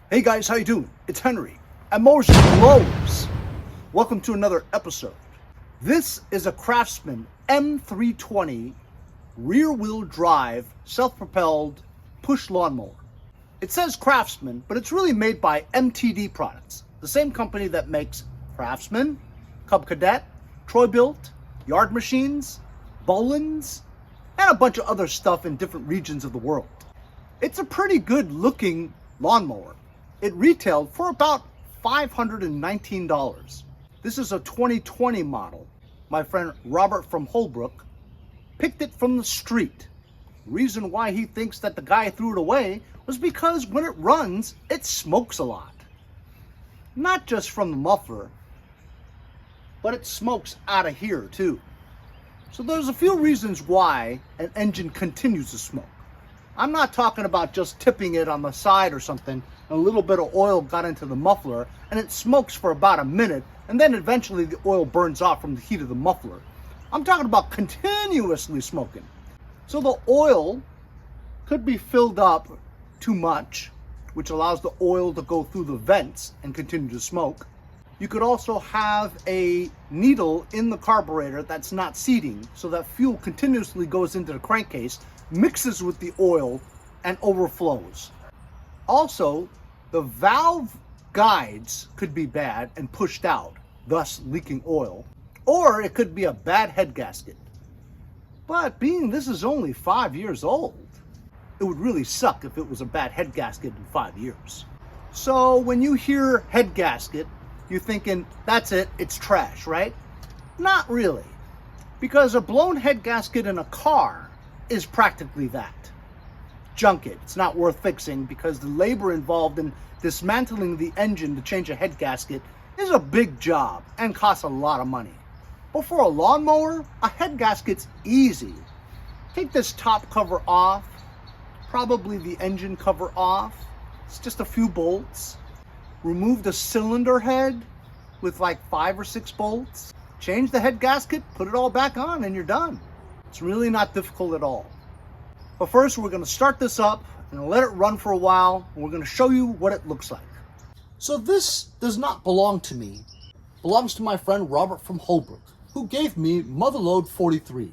Hey guys, how you doing? It's Henry at Mowers and Mowers. Welcome to another episode. This is a Craftsman M320 rear-wheel drive self-propelled push lawnmower. It says Craftsman, but it's really made by MTD Products, the same company that makes Craftsman, Cub Cadet, Troy-Bilt, Yard Machines, Bollins, and a bunch of other stuff in different regions of the world. It's a pretty good looking lawnmower. It retailed for about $519. This is a 2020 model. My friend Robert from Holbrook picked it from the street. The reason why he thinks that the guy threw it away was because when it runs, it smokes a lot. Not just from the muffler, but it smokes out of here too. So there's a few reasons why an engine continues to smoke. I'm not talking about just tipping it on the side or something, and a little bit of oil got into the muffler, and it smokes for about a minute, and then eventually the oil burns off from the heat of the muffler. I'm talking about continuously smoking. So the oil could be filled up too much, which allows the oil to go through the vents and continue to smoke. You could also have a needle in the carburetor that's not seating, so that fuel continuously goes into the crankcase, mixes with the oil, and overflows. Also, the valve guides could be bad and pushed out, thus leaking oil. Or it could be a bad head gasket. But being this is only 5 years old, it would really suck if it was a bad head gasket in 5 years. So when you hear head gasket, you're thinking, that's it, it's trash, right? Not really. Because a blown head gasket in a car is practically that. Junk it. It's not worth fixing because the labor involved in dismantling the engine to change a head gasket is a big job and costs a lot of money. But for a lawnmower, a head gasket's easy. Take this top cover off, probably the engine cover off. It's just a few bolts. Remove the cylinder head with like 5 or 6 bolts. Change the head gasket, put it all back on, and you're done. It's really not difficult at all. But first, we're going to start this up and let it run for a while, and we're going to show you what it looks like. So this does not belong to me. It belongs to my friend Robert from Holbrook, who gave me Motherlode 43.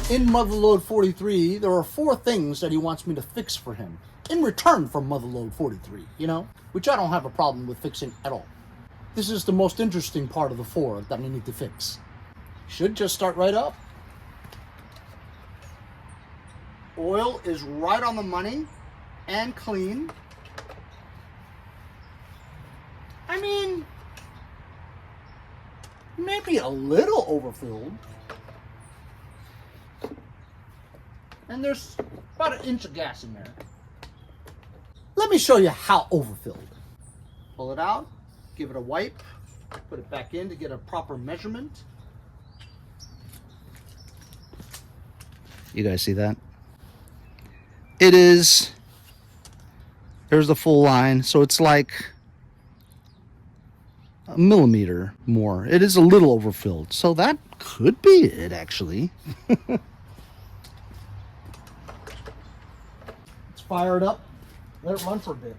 In Motherlode 43, there are 4 things that he wants me to fix for him in return for Motherlode 43, which I don't have a problem with fixing at all. This is the most interesting part of the 4 that I need to fix. Should just start right up. Oil is right on the money and clean. I mean, maybe a little overfilled. And there's about 1 inch of gas in there. Let me show you how overfilled. Pull it out, give it a wipe, put it back in to get a proper measurement. You guys see that? It is, there's the full line, so it's like a millimeter more. It is a little overfilled, so that could be it actually. Fire it up, let it run for a bit.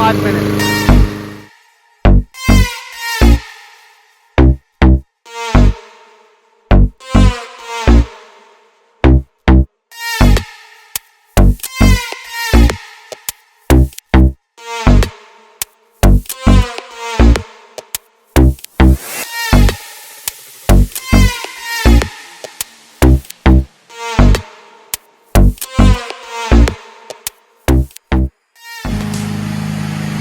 5 minutes.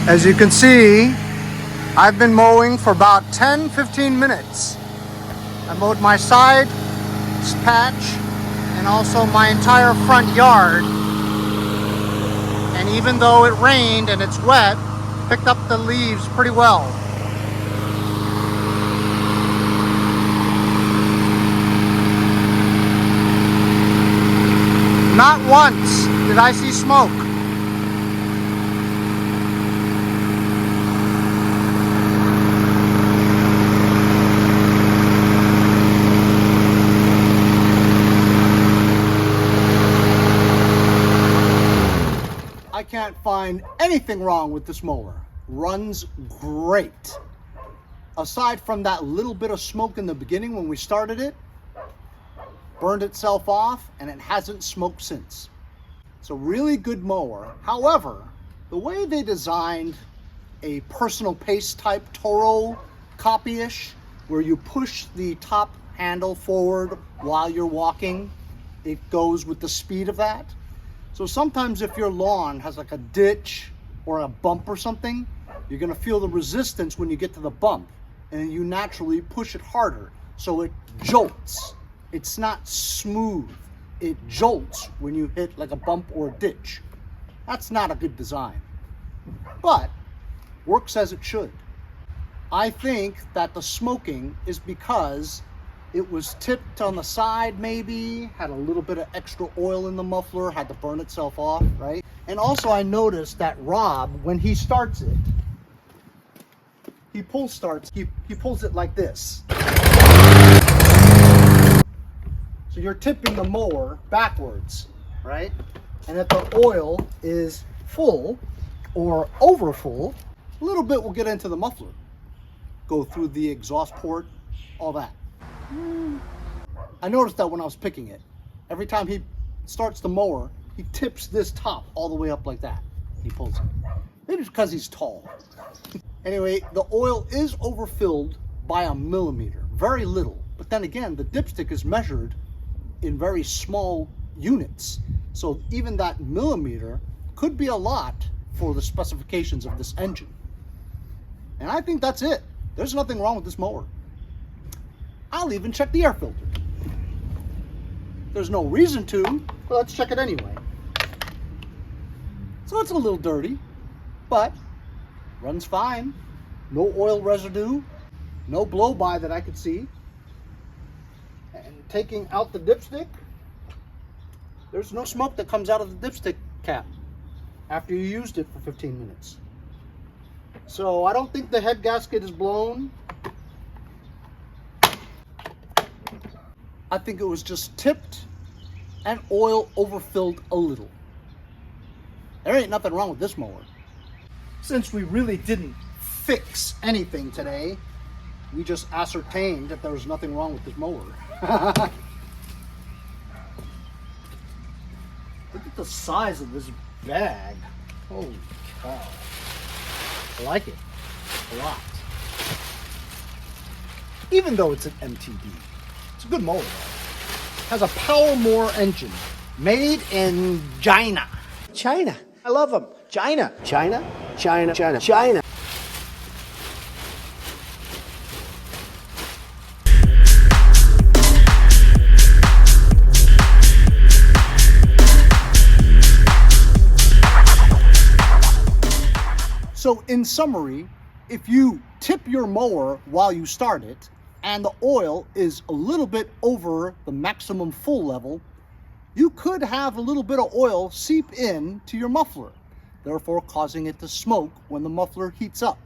As you can see, I've been mowing for about 10-15 minutes. I mowed my side patch and also my entire front yard. And even though it rained and it's wet, picked up the leaves pretty well. Not once did I see smoke. I can't find anything wrong with this mower. Runs great. Aside from that little bit of smoke in the beginning when we started it, burned itself off and it hasn't smoked since. It's a really good mower. However, the way they designed a personal pace type Toro copy-ish, where you push the top handle forward while you're walking, it goes with the speed of that. So sometimes if your lawn has like a ditch or a bump or something, you're gonna feel the resistance when you get to the bump, and you naturally push it harder, so it jolts. It's not smooth. It jolts when you hit like a bump or a ditch. That's not a good design, but works as it should. I think that the smoking is because it was tipped on the side, maybe, had a little bit of extra oil in the muffler, had to burn itself off, right? And also I noticed that Rob, when he starts it, he pulls it like this. So you're tipping the mower backwards, right? And if the oil is full or over full, a little bit will get into the muffler, go through the exhaust port, all that. I noticed that when I was picking it. Every time he starts the mower, he tips this top all the way up like that. He pulls it. Maybe it's because he's tall. Anyway, the oil is overfilled by a millimeter, very little. But then again, the dipstick is measured in very small units. So even that millimeter could be a lot for the specifications of this engine. And I think that's it. There's nothing wrong with this mower. I'll even check the air filter. There's no reason to, but let's check it anyway. So it's a little dirty, but runs fine. No oil residue, no blow-by that I could see. And taking out the dipstick, there's no smoke that comes out of the dipstick cap after you used it for 15 minutes. So I don't think the head gasket is blown. I think it was just tipped and oil overfilled a little. There ain't nothing wrong with this mower. Since we really didn't fix anything today, we just ascertained that there was nothing wrong with this mower. Look at the size of this bag. Holy cow. I like it a lot. Even though it's an MTD. It's a good mower though. Has a Power engine made in China. China. I love them. China. China. China. China. China. So in summary, if you tip your mower while you start it and the oil is a little bit over the maximum full level, you could have a little bit of oil seep in to your muffler, therefore causing it to smoke when the muffler heats up.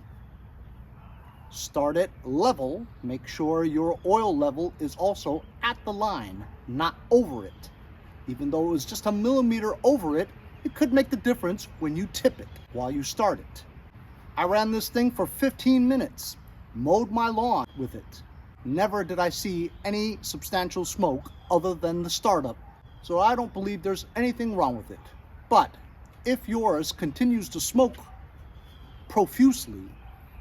Start it level, make sure your oil level is also at the line, not over it. Even though it was just a millimeter over it, it could make the difference when you tip it while you start it. I ran this thing for 15 minutes, mowed my lawn with it. Never did I see any substantial smoke other than the startup, so I don't believe there's anything wrong with it. But if yours continues to smoke profusely,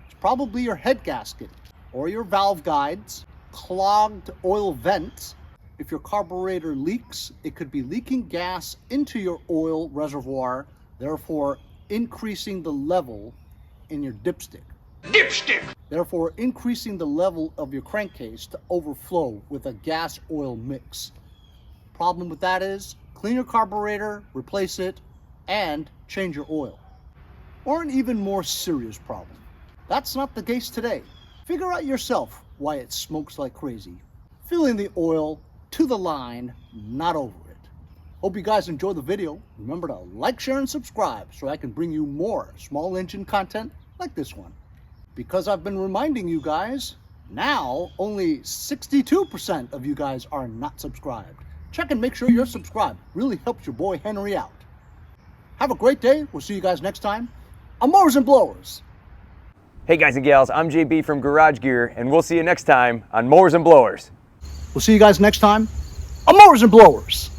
it's probably your head gasket or your valve guides, clogged oil vents. If your carburetor leaks, it could be leaking gas into your oil reservoir, therefore increasing the level in your dipstick. Therefore increasing the level of your crankcase to overflow with a gas oil mix. Problem with that is, clean your carburetor, replace it, and change your oil. Or an even more serious problem. That's not the case today. Figure out yourself why it smokes like crazy. Filling the oil to the line, not over it. Hope you guys enjoy the video. Remember to like, share, and subscribe so I can bring you more small engine content like this one. Because I've been reminding you guys, now only 62% of you guys are not subscribed. Check and make sure you're subscribed. Really helps your boy Henry out. Have a great day. We'll see you guys next time on Mowers and Blowers. Hey guys and gals, I'm JB from Garage Gear, and we'll see you next time on Mowers and Blowers. We'll see you guys next time on Mowers and Blowers.